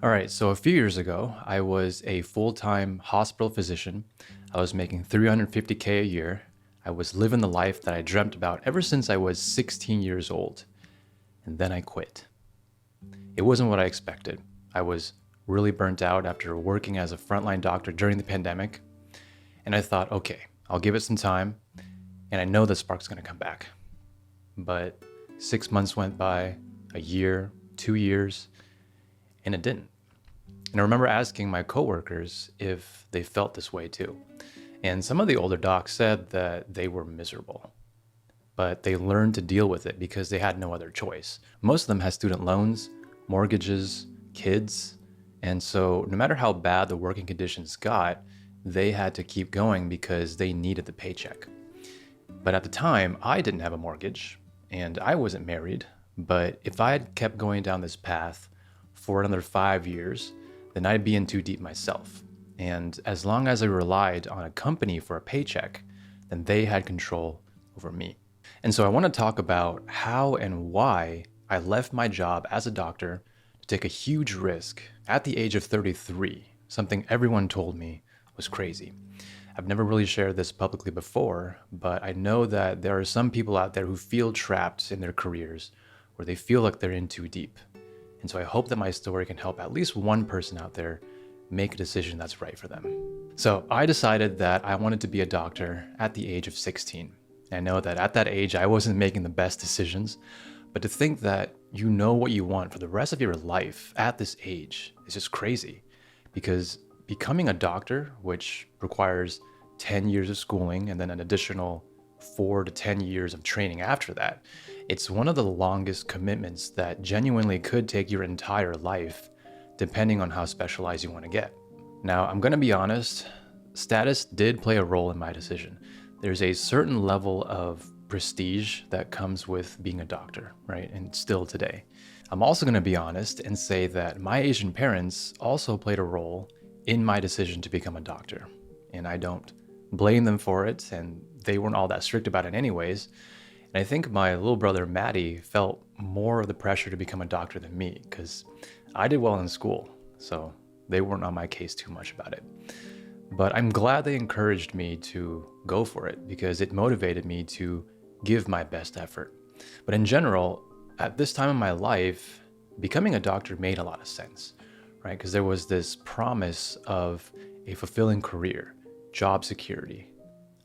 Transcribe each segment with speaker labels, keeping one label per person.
Speaker 1: All right, so a few years ago, I was a full-time hospital physician. I was making 350K a year. I was living the life that I dreamt about ever since I was 16 years old. And then I quit. It wasn't what I expected. I was really burnt out after working as a frontline doctor during the pandemic. And I thought, okay, I'll give it some time, and I know the spark's gonna come back. But 6 months went by, a year, 2 years, and it didn't. And I remember asking my coworkers if they felt this way too. And some of the older docs said that they were miserable, but they learned to deal with it because they had no other choice. Most of them had student loans, mortgages, kids. And so no matter how bad the working conditions got, they had to keep going because they needed the paycheck. But at the time, I didn't have a mortgage and I wasn't married. But if I had kept going down this path for another 5 years, then I'd be in too deep myself. And as long as I relied on a company for a paycheck, then they had control over me. And so I want to talk about how and why I left my job as a doctor to take a huge risk at the age of 33, something everyone told me was crazy. I've never really shared this publicly before, but I know that there are some people out there who feel trapped in their careers where they feel like they're in too deep. And so I hope that my story can help at least one person out there make a decision that's right for them. So I decided that I wanted to be a doctor at the age of 16. I know that at that age, I wasn't making the best decisions, but to think that you know what you want for the rest of your life at this age is just crazy. Because becoming a doctor, which requires 10 years of schooling and then an additional 4 to 10 years of training after that, it's one of the longest commitments that genuinely could take your entire life, depending on how specialized you want to get. Now, I'm going to be honest, status did play a role in my decision. There's a certain level of prestige that comes with being a doctor, right? And still today. I'm also going to be honest and say that my Asian parents also played a role in my decision to become a doctor. And I don't blame them for it, and they weren't all that strict about it anyways. And I think my little brother Maddie felt more of the pressure to become a doctor than me because I did well in school, so they weren't on my case too much about it. But I'm glad they encouraged me to go for it because it motivated me to give my best effort. But in general, at this time in my life, becoming a doctor made a lot of sense, right? Because there was this promise of a fulfilling career, job security,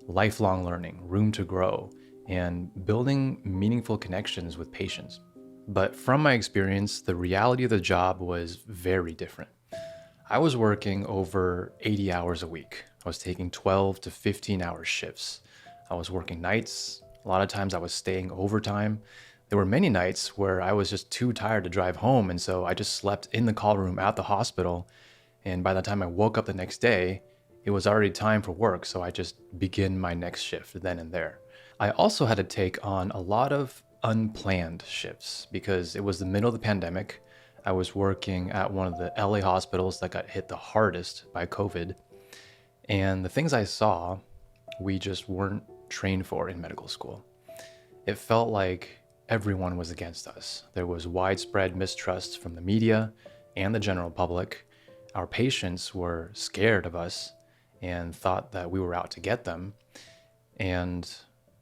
Speaker 1: lifelong learning, room to grow, and building meaningful connections with patients. But from my experience, the reality of the job was very different. I was working over 80 hours a week. I was taking 12 to 15-hour shifts. I was working nights. A lot of times I was staying overtime. There were many nights where I was just too tired to drive home, and so I just slept in the call room at the hospital. And by the time I woke up the next day, it was already time for work, so I just begin my next shift then and there. I also had to take on a lot of unplanned shifts because it was the middle of the pandemic. I was working at one of the LA hospitals that got hit the hardest by COVID. And the things I saw, we just weren't trained for in medical school. It felt like everyone was against us. There was widespread mistrust from the media and the general public. Our patients were scared of us and thought that we were out to get them. And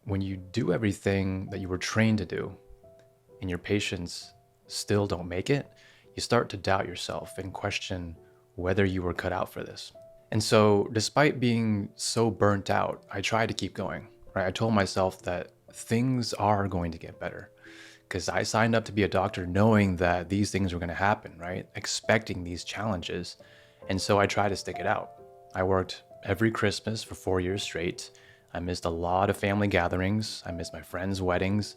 Speaker 1: when you do everything that you were trained to do and your patients still don't make it, you start to doubt yourself and question whether you were cut out for this. And so despite being so burnt out, I tried to keep going, right? I told myself that things are going to get better because I signed up to be a doctor knowing that these things were going to happen, right? Expecting these challenges. And so I tried to stick it out. I worked every Christmas for 4 years straight. I missed a lot of family gatherings. I missed my friends' weddings.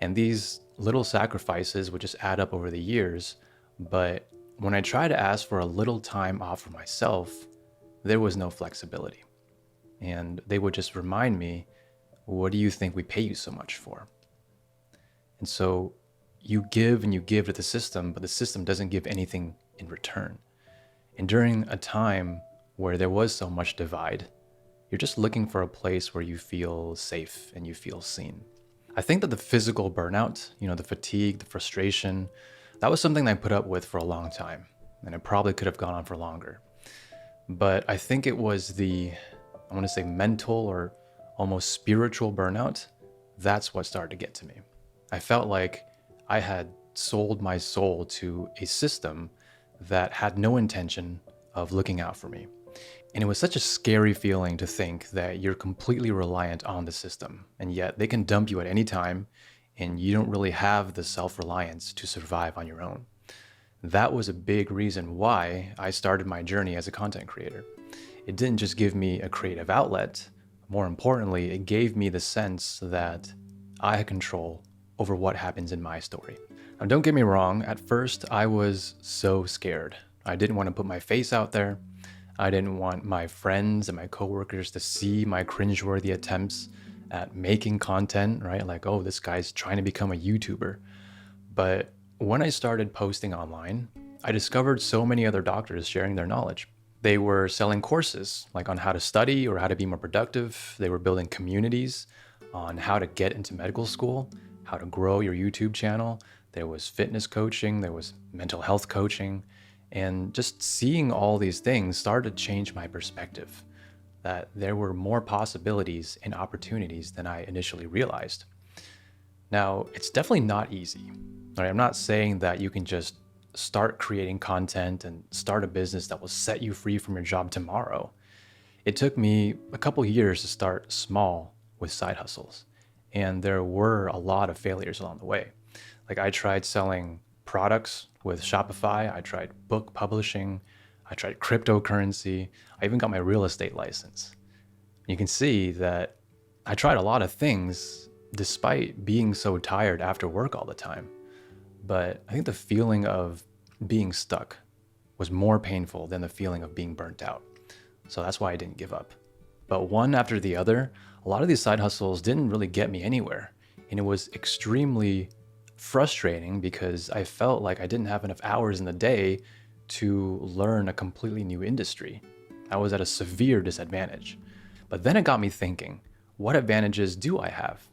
Speaker 1: And these little sacrifices would just add up over the years. But when I tried to ask for a little time off for myself, there was no flexibility. And they would just remind me, what do you think we pay you so much for? And so you give and you give to the system, but the system doesn't give anything in return. And during a time where there was so much divide, you're just looking for a place where you feel safe and you feel seen. I think that the physical burnout, the fatigue, the frustration, that was something I put up with for a long time. and it probably could have gone on for longer. But I think it was I want to say mental or almost spiritual burnout. That's what started to get to me. I felt like I had sold my soul to a system that had no intention of looking out for me. And it was such a scary feeling to think that you're completely reliant on the system, and yet they can dump you at any time, and you don't really have the self-reliance to survive on your own. That was a big reason why I started my journey as a content creator. It didn't just give me a creative outlet. More importantly, it gave me the sense that I had control over what happens in my story. Now, don't get me wrong, at first I was so scared. I didn't want to put my face out there. I didn't want my friends and my coworkers to see my cringeworthy attempts at making content, right? Like, oh, this guy's trying to become a YouTuber. But when I started posting online, I discovered so many other doctors sharing their knowledge. They were selling courses like on how to study or how to be more productive. They were building communities on how to get into medical school, how to grow your YouTube channel. There was fitness coaching, there was mental health coaching, and just seeing all these things started to change my perspective, that there were more possibilities and opportunities than I initially realized. Now, it's definitely not easy. Right? I'm not saying that you can just start creating content and start a business that will set you free from your job tomorrow. It took me a couple years to start small with side hustles, and there were a lot of failures along the way. Like I tried selling products with Shopify, I tried book publishing, I tried cryptocurrency, I even got my real estate license. You can see that I tried a lot of things despite being so tired after work all the time. But I think the feeling of being stuck was more painful than the feeling of being burnt out. So that's why I didn't give up. But one after the other, a lot of these side hustles didn't really get me anywhere. And it was extremely frustrating because I felt like I didn't have enough hours in the day to learn a completely new industry. I was at a severe disadvantage. But then it got me thinking, what advantages do I have?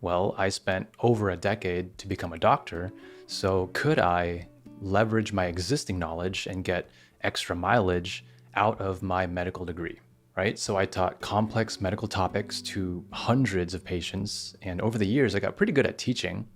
Speaker 1: Well, I spent over a decade to become a doctor, so could I leverage my existing knowledge and get extra mileage out of my medical degree, right? So I taught complex medical topics to hundreds of patients, and over the years, I got pretty good at teaching.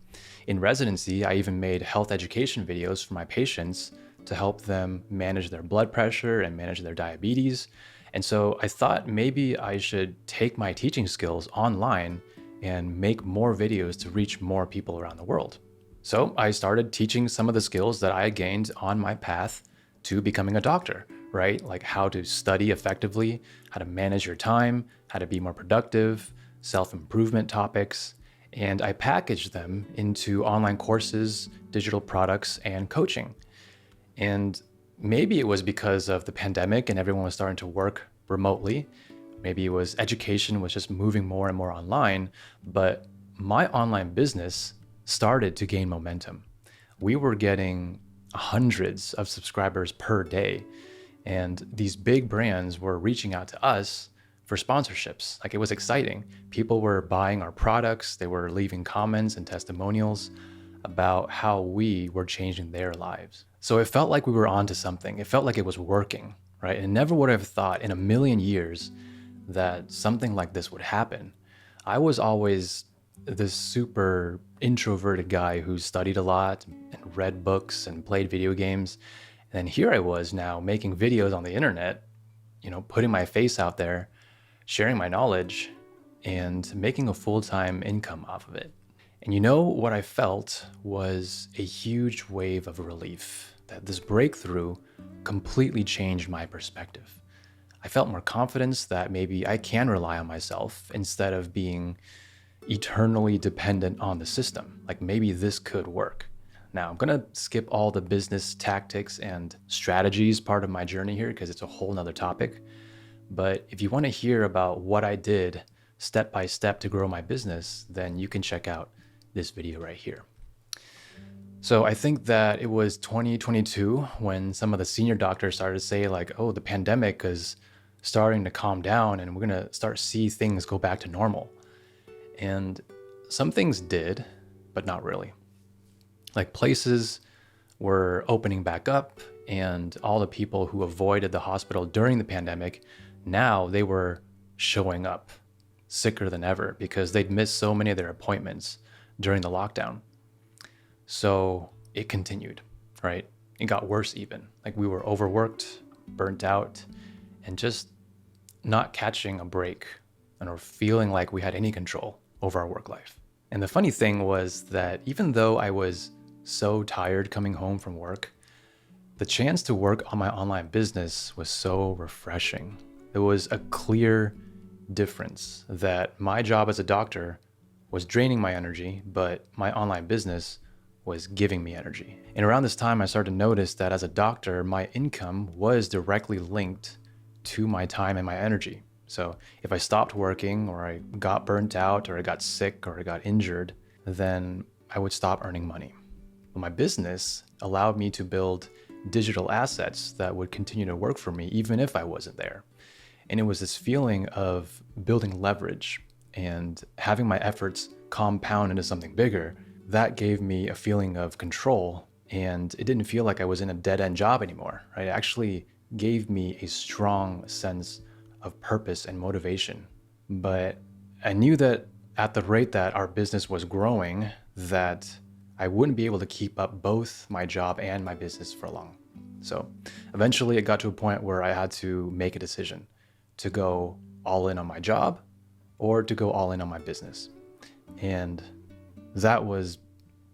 Speaker 1: In residency, I even made health education videos for my patients to help them manage their blood pressure and manage their diabetes. And so I thought maybe I should take my teaching skills online and make more videos to reach more people around the world. So I started teaching some of the skills that I gained on my path to becoming a doctor, right? Like how to study effectively, how to manage your time, how to be more productive, self-improvement topics, and I packaged them into online courses, digital products, and coaching. And maybe it was because of the pandemic and everyone was starting to work remotely. Maybe it was education was just moving more and more online, but my online business started to gain momentum. We were getting hundreds of subscribers per day, and these big brands were reaching out to us for sponsorships. Like it was exciting. People were buying our products, they were leaving comments and testimonials about how we were changing their lives. So it felt like we were onto something. It felt like it was working, right? And never would have thought in a million years that something like this would happen. I was always this super introverted guy who studied a lot and read books and played video games. And then here I was now making videos on the internet, putting my face out there, sharing my knowledge, and making a full-time income off of it. And what I felt was a huge wave of relief, that this breakthrough completely changed my perspective. I felt more confidence that maybe I can rely on myself instead of being eternally dependent on the system. Like maybe this could work. Now, I'm gonna skip all the business tactics and strategies part of my journey here because it's a whole nother topic. But if you wanna hear about what I did step by step to grow my business, then you can check out this video right here. So I think that it was 2022 when some of the senior doctors started to say like, oh, the pandemic is starting to calm down and we're gonna start see things go back to normal. And some things did, but not really. Like places were opening back up, And all the people who avoided the hospital during the pandemic, now they were showing up sicker than ever because they'd missed so many of their appointments during the lockdown. So it continued, right? It got worse even. Like we were overworked, burnt out, and just not catching a break or feeling like we had any control over our work life. And the funny thing was that even though I was so tired coming home from work, the chance to work on my online business was so refreshing. There was a clear difference that my job as a doctor was draining my energy, but my online business was giving me energy. And around this time, I started to notice that as a doctor, my income was directly linked to my time and my energy. So if I stopped working or I got burnt out or I got sick or I got injured, then I would stop earning money. But my business allowed me to build digital assets that would continue to work for me even if I wasn't there. And it was this feeling of building leverage and having my efforts compound into something bigger that gave me a feeling of control, and it didn't feel like I was in a dead-end job anymore, right? It actually gave me a strong sense of purpose and motivation. But I knew that at the rate that our business was growing, that I wouldn't be able to keep up both my job and my business for long. So eventually it got to a point where I had to make a decision to go all in on my job or to go all in on my business. And that was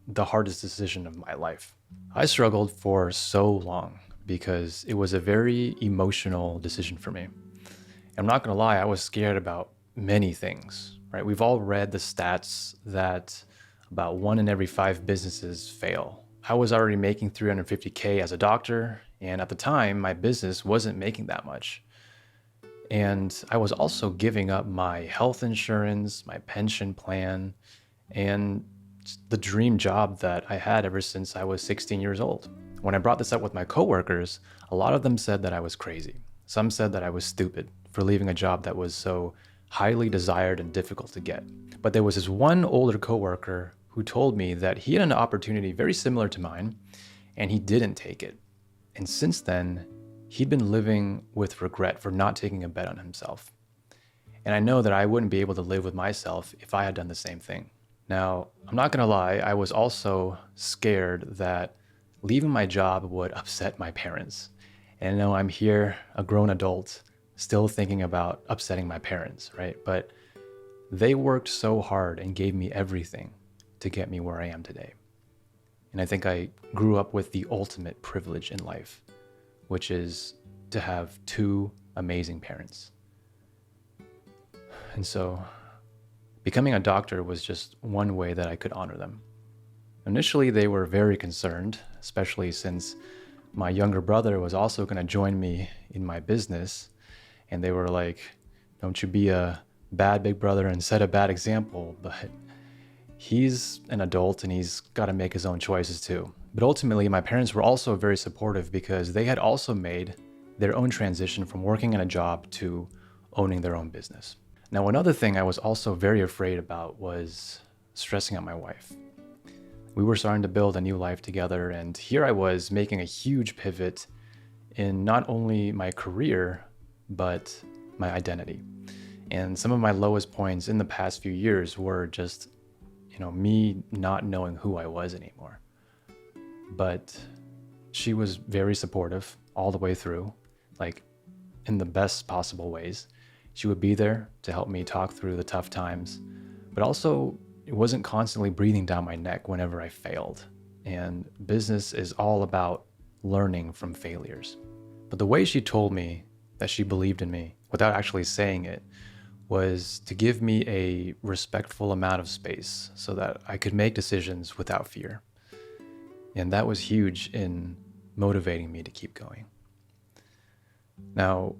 Speaker 1: the hardest decision of my life. I struggled for so long because it was a very emotional decision for me. I'm not gonna lie, I was scared about many things, right? We've all read the stats that about 1 in every 5 businesses fail. I was already making $350K as a doctor, and at the time, my business wasn't making that much. And I was also giving up my health insurance, my pension plan, and the dream job that I had ever since I was 16 years old. When I brought this up with my coworkers, a lot of them said that I was crazy. Some said that I was stupid for leaving a job that was so highly desired and difficult to get. But there was this one older coworker who told me that he had an opportunity very similar to mine, and he didn't take it. And since then, he'd been living with regret for not taking a bet on himself. And I know that I wouldn't be able to live with myself if I had done the same thing. Now, I'm not gonna lie, I was also scared that leaving my job would upset my parents. And I know I'm here, a grown adult, still thinking about upsetting my parents, right? But they worked so hard and gave me everything to get me where I am today. And I think I grew up with the ultimate privilege in life, which is to have 2 amazing parents. And so becoming a doctor was just one way that I could honor them. Initially, they were very concerned, especially since my younger brother was also going to join me in my business. And they were like, don't you be a bad big brother and set a bad example. But he's an adult and he's got to make his own choices too. But ultimately, my parents were also very supportive because they had also made their own transition from working in a job to owning their own business. Now, another thing I was also very afraid about was stressing out my wife. We were starting to build a new life together, and here I was making a huge pivot in not only my career, but my identity. And some of my lowest points in the past few years were just, me not knowing who I was anymore. But she was very supportive all the way through, like in the best possible ways. She would be there to help me talk through the tough times, but also it wasn't constantly breathing down my neck whenever I failed. And business is all about learning from failures. But the way she told me that she believed in me without actually saying it was to give me a respectful amount of space so that I could make decisions without fear. And that was huge in motivating me to keep going. Now,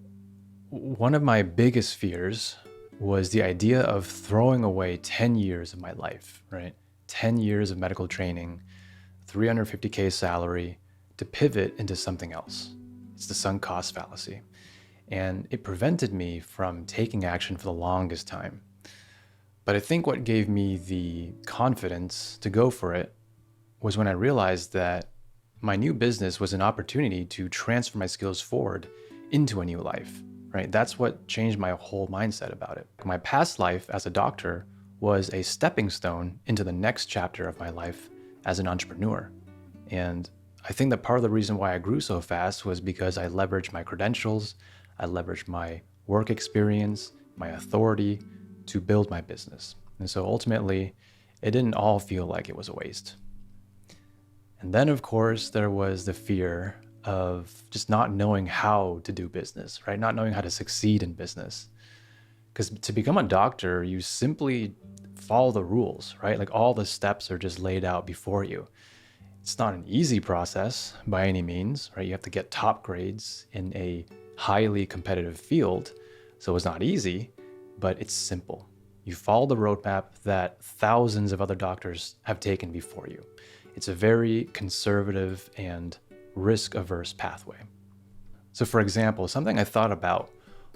Speaker 1: one of my biggest fears was the idea of throwing away 10 years of my life, right? 10 years of medical training, 350K salary to pivot into something else. It's the sunk cost fallacy. And it prevented me from taking action for the longest time. But I think what gave me the confidence to go for it was when I realized that my new business was an opportunity to transfer my skills forward into a new life, right? That's what changed my whole mindset about it. My past life as a doctor was a stepping stone into the next chapter of my life as an entrepreneur. And I think that part of the reason why I grew so fast was because I leveraged my credentials, I leveraged my work experience, my authority to build my business. And so ultimately, it didn't all feel like it was a waste. And then, of course, there was the fear of just not knowing how to do business, right? Not knowing how to succeed in business. Because to become a doctor, you simply follow the rules, right? Like all the steps are just laid out before you. It's not an easy process by any means, right? You have to get top grades in a highly competitive field. So it's not easy, but it's simple. You follow the roadmap that thousands of other doctors have taken before you. It's a very conservative and risk-averse pathway. So for example, something I thought about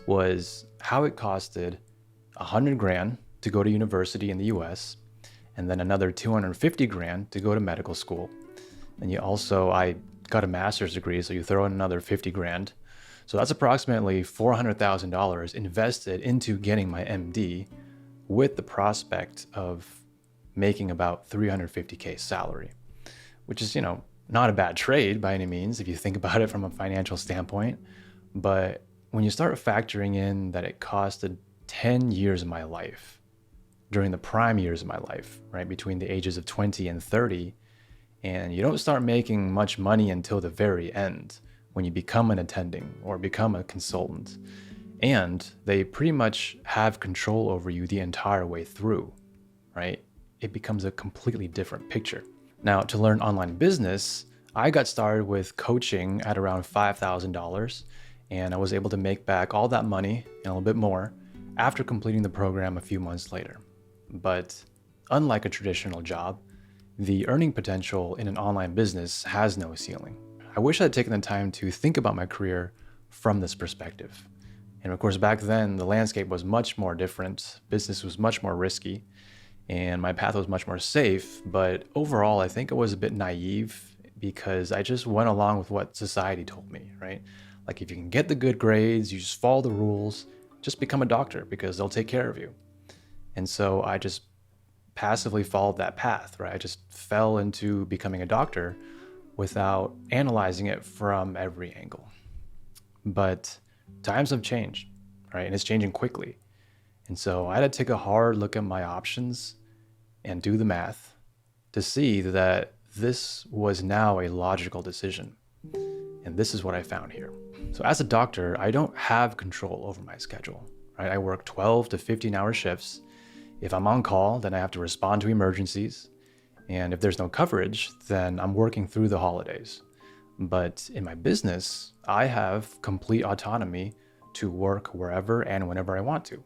Speaker 1: was how it costed 100 grand to go to university in the US, and then another 250 grand to go to medical school. And I got a master's degree, so you throw in another 50 grand. So that's approximately $400,000 invested into getting my MD with the prospect of making about 350K salary, which is, not a bad trade by any means if you think about it from a financial standpoint. But when you start factoring in that it costed 10 years of my life, during the prime years of my life, right, between the ages of 20 and 30, and you don't start making much money until the very end when you become an attending or become a consultant. And they pretty much have control over you the entire way through, right? It becomes a completely different picture. Now, to learn online business, I got started with coaching at around $5,000, and I was able to make back all that money and a little bit more after completing the program a few months later. But unlike a traditional job, the earning potential in an online business has no ceiling. I wish I'd taken the time to think about my career from this perspective. And of course, back then, the landscape was much more different. Business was much more risky, and my path was much more safe. But overall, I think I was a bit naive because I just went along with what society told me, right? Like if you can get the good grades, you just follow the rules, just become a doctor because they'll take care of you. And so I just passively followed that path, right? I just fell into becoming a doctor without analyzing it from every angle. But times have changed, right? And it's changing quickly. And so I had to take a hard look at my options and do the math to see that this was now a logical decision. And this is what I found here. So as a doctor, I don't have control over my schedule, right? I work 12 to 15-hour shifts. If I'm on call, then I have to respond to emergencies. And if there's no coverage, then I'm working through the holidays. But in my business, I have complete autonomy to work wherever and whenever I want to.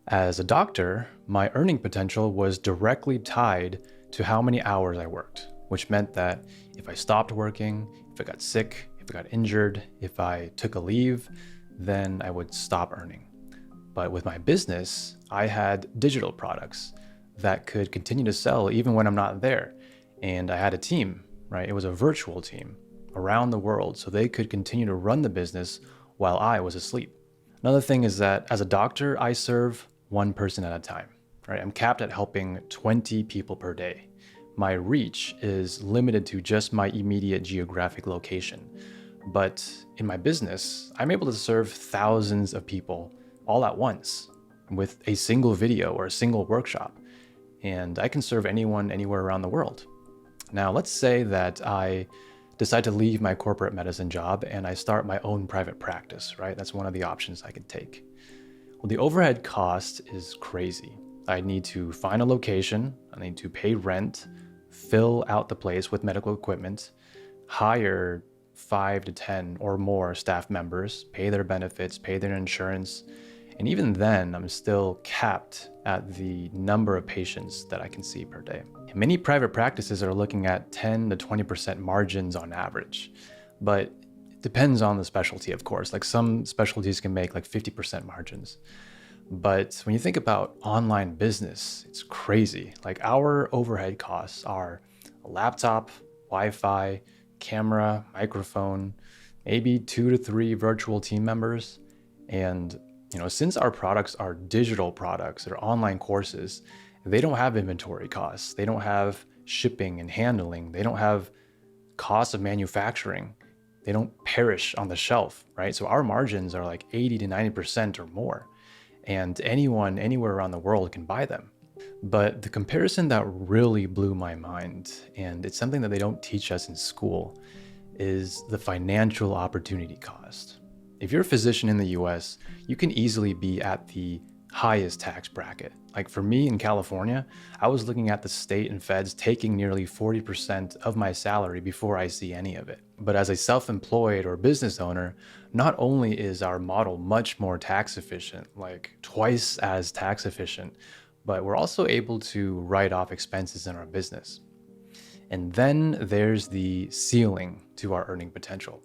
Speaker 1: As a doctor, my earning potential was directly tied to how many hours I worked, which meant that if I stopped working, if I got sick, if I got injured, if I took a leave, then I would stop earning. But with my business, I had digital products that could continue to sell even when I'm not there. And I had a team, right? It was a virtual team around the world, so they could continue to run the business while I was asleep. Another thing is that as a doctor, I serve one person at a time, right? I'm capped at helping 20 people per day. My reach is limited to just my immediate geographic location. But in my business, I'm able to serve thousands of people all at once with a single video or a single workshop. And I can serve anyone anywhere around the world. Now, let's say that I decide to leave my corporate medicine job and I start my own private practice, right? That's one of the options I could take. Well, the overhead cost is crazy. I need to find a location, I need to pay rent, fill out the place with medical equipment, hire 5 to 10 or more staff members, pay their benefits, pay their insurance. And even then, I'm still capped at the number of patients that I can see per day. And many private practices are looking at 10 to 20% margins on average, but it depends on the specialty, of course. Like some specialties can make like 50% margins. But when you think about online business, it's crazy. Like our overhead costs are a laptop, Wi-Fi, camera, microphone, maybe 2 to 3 virtual team members. And since our products are digital products, they're online courses, they don't have inventory costs. They don't have shipping and handling. They don't have costs of manufacturing. They don't perish on the shelf, right? So our margins are like 80 to 90% or more. And anyone, anywhere around the world can buy them. But the comparison that really blew my mind, and it's something that they don't teach us in school, is the financial opportunity cost. If you're a physician in the US, you can easily be at the highest tax bracket. Like for me in California, I was looking at the state and feds taking nearly 40% of my salary before I see any of it. But as a self-employed or business owner, not only is our model much more tax efficient, like twice as tax efficient, but we're also able to write off expenses in our business. And then there's the ceiling to our earning potential.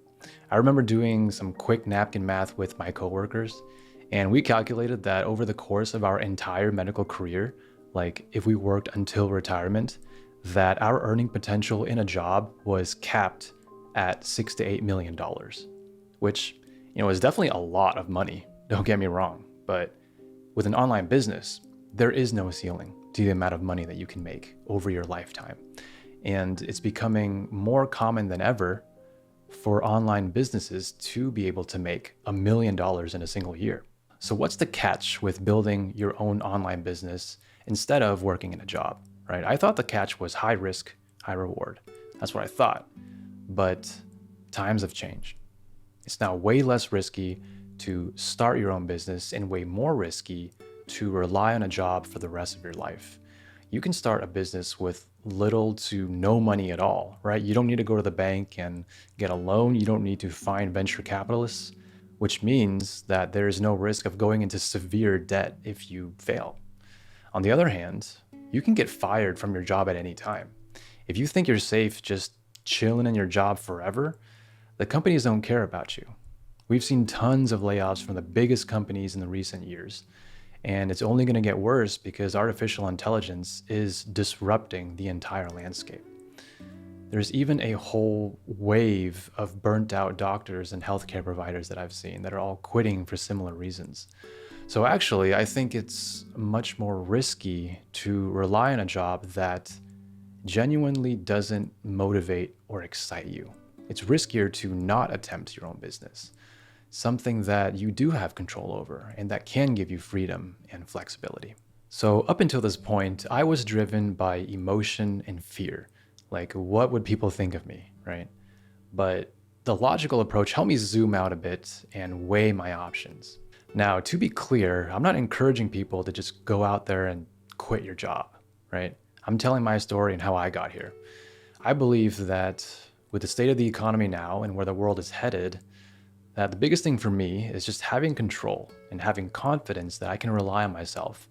Speaker 1: I remember doing some quick napkin math with my coworkers, and we calculated that over the course of our entire medical career, like if we worked until retirement, that our earning potential in a job was capped at $6 to $8 million, which is definitely a lot of money. Don't get me wrong, but with an online business, there is no ceiling to the amount of money that you can make over your lifetime. And it's becoming more common than ever for online businesses to be able to make $1 million in a single year. So what's the catch with building your own online business instead of working in a job, right? I thought the catch was high risk, high reward. That's what I thought. But times have changed. It's now way less risky to start your own business and way more risky to rely on a job for the rest of your life. You can start a business with little to no money at all, right? You don't need to go to the bank and get a loan. You don't need to find venture capitalists, which means that there is no risk of going into severe debt if you fail. On the other hand, you can get fired from your job at any time. If you think you're safe just chilling in your job forever, the companies don't care about you. We've seen tons of layoffs from the biggest companies in the recent years. And it's only going to get worse because artificial intelligence is disrupting the entire landscape. There's even a whole wave of burnt out doctors and healthcare providers that I've seen that are all quitting for similar reasons. So actually, I think it's much more risky to rely on a job that genuinely doesn't motivate or excite you. It's riskier to not attempt your own business, something that you do have control over and that can give you freedom and flexibility. So up until this point, I was driven by emotion and fear. Like, what would people think of me, right? But the logical approach helped me zoom out a bit and weigh my options. Now, to be clear, I'm not encouraging people to just go out there and quit your job, right? I'm telling my story and how I got here. I believe that with the state of the economy now and where the world is headed, that the biggest thing for me is just having control and having confidence that I can rely on myself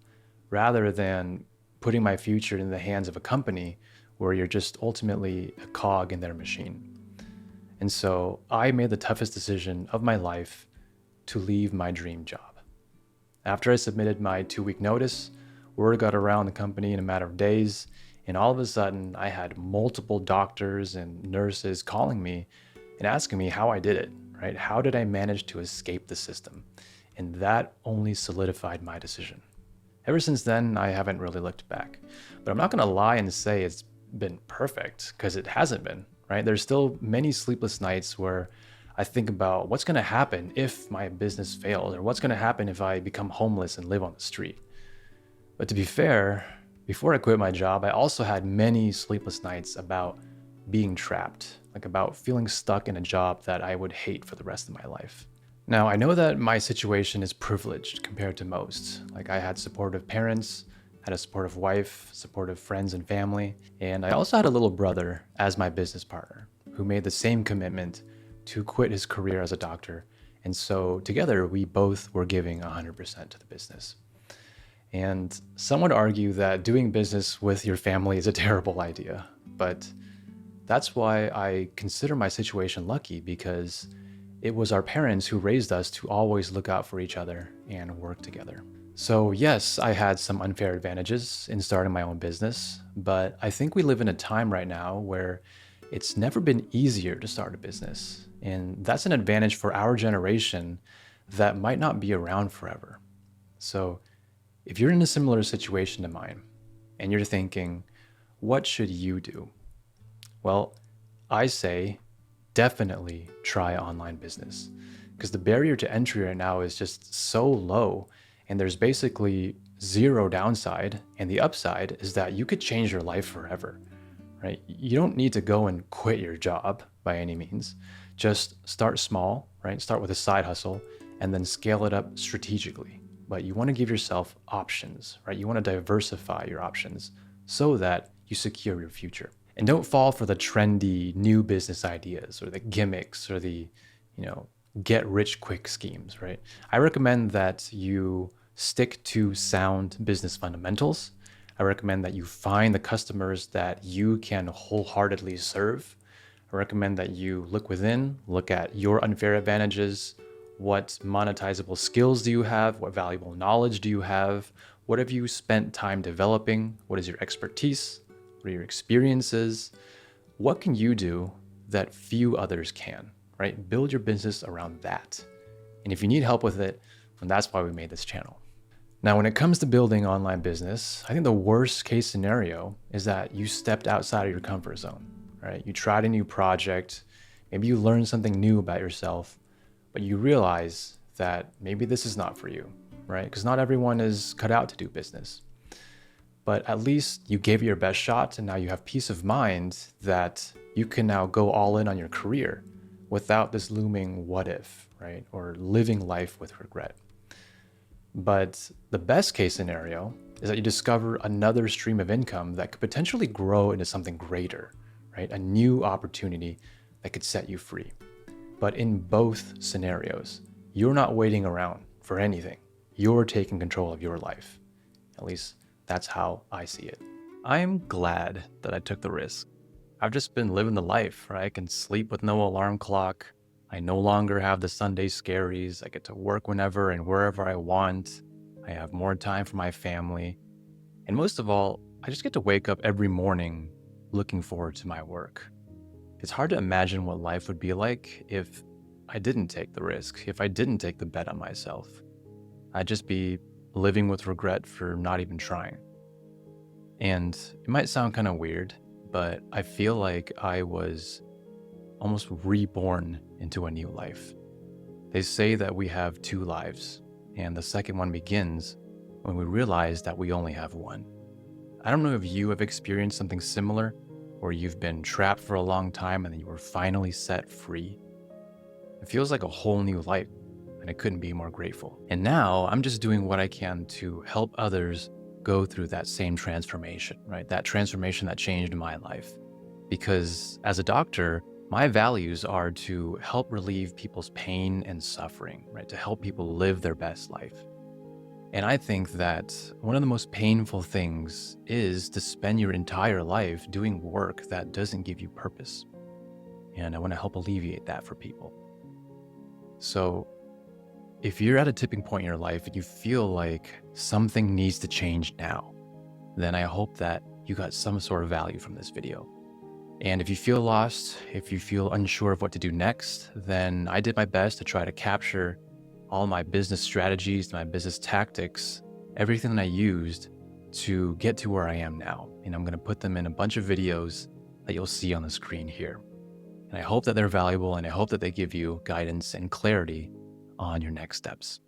Speaker 1: rather than putting my future in the hands of a company where you're just ultimately a cog in their machine. And so I made the toughest decision of my life to leave my dream job. After I submitted my 2-week notice, word got around the company in a matter of days, and all of a sudden I had multiple doctors and nurses calling me and asking me how I did it. Right? How did I manage to escape the system? And that only solidified my decision. Ever since then, I haven't really looked back. But I'm not going to lie and say it's been perfect, because it hasn't been, right? There's still many sleepless nights where I think about what's going to happen if my business fails, or what's going to happen if I become homeless and live on the street. But to be fair, before I quit my job, I also had many sleepless nights about being trapped, like about feeling stuck in a job that I would hate for the rest of my life. Now, I know that my situation is privileged compared to most. Like, I had supportive parents, had a supportive wife, supportive friends and family, and I also had a little brother as my business partner who made the same commitment to quit his career as a doctor. And so together, we both were giving 100% to the business. And some would argue that doing business with your family is a terrible idea, but that's why I consider my situation lucky, because it was our parents who raised us to always look out for each other and work together. So yes, I had some unfair advantages in starting my own business, but I think we live in a time right now where It's never been easier to start a business. And that's an advantage for our generation that might not be around forever. So if you're in a similar situation to mine and you're thinking, what should you do? Well, I say definitely try online business because the barrier to entry right now is just so low and there's basically zero downside. And the upside is that you could change your life forever, right? You don't need to go and quit your job by any means. Just start small, right? Start with a side hustle and then scale it up strategically. But you want to give yourself options, right? You want to diversify your options so that you secure your future. And don't fall for the trendy new business ideas or the gimmicks or the, get rich quick schemes, right? I recommend that you stick to sound business fundamentals. I recommend that you find the customers that you can wholeheartedly serve. I recommend that you look within, look at your unfair advantages. What monetizable skills do you have? What valuable knowledge do you have? What have you spent time developing? What is your expertise? What are your experiences? What can you do that few others can, right? Build your business around that. And if you need help with it, then that's why we made this channel. Now, when it comes to building online business, I think the worst case scenario is that you stepped outside of your comfort zone, right? You tried a new project, maybe you learned something new about yourself, but you realize that maybe this is not for you, right? Because not everyone is cut out to do business. But at least you gave it your best shot, and now you have peace of mind that you can now go all in on your career without this looming what if, right? Or living life with regret. But the best case scenario is that you discover another stream of income that could potentially grow into something greater, right? A new opportunity that could set you free. But in both scenarios, you're not waiting around for anything. You're taking control of your life. At least that's how I see it. I am glad that I took the risk. I've just been living the life where I can sleep with no alarm clock. I no longer have the Sunday scaries. I get to work whenever and wherever I want. I have more time for my family. And most of all, I just get to wake up every morning looking forward to my work. It's hard to imagine what life would be like if I didn't take the risk, if I didn't take the bet on myself. I'd just be living with regret for not even trying. And it might sound kind of weird, but I feel like I was almost reborn into a new life. They say that we have two lives, and the second one begins when we realize that we only have one. I don't know if you have experienced something similar, or you've been trapped for a long time and then you were finally set free. It feels like a whole new life, and I couldn't be more grateful. And now I'm just doing what I can to help others go through that same transformation, right? That transformation that changed my life. Because as a doctor, my values are to help relieve people's pain and suffering, right? To help people live their best life. And I think that one of the most painful things is to spend your entire life doing work that doesn't give you purpose. And I want to help alleviate that for people. So if you're at a tipping point in your life and you feel like something needs to change now, then I hope that you got some sort of value from this video. And if you feel lost, if you feel unsure of what to do next, then I did my best to try to capture all my business strategies, my business tactics, everything that I used to get to where I am now. And I'm going to put them in a bunch of videos that you'll see on the screen here. And I hope that they're valuable, and I hope that they give you guidance and clarity on your next steps.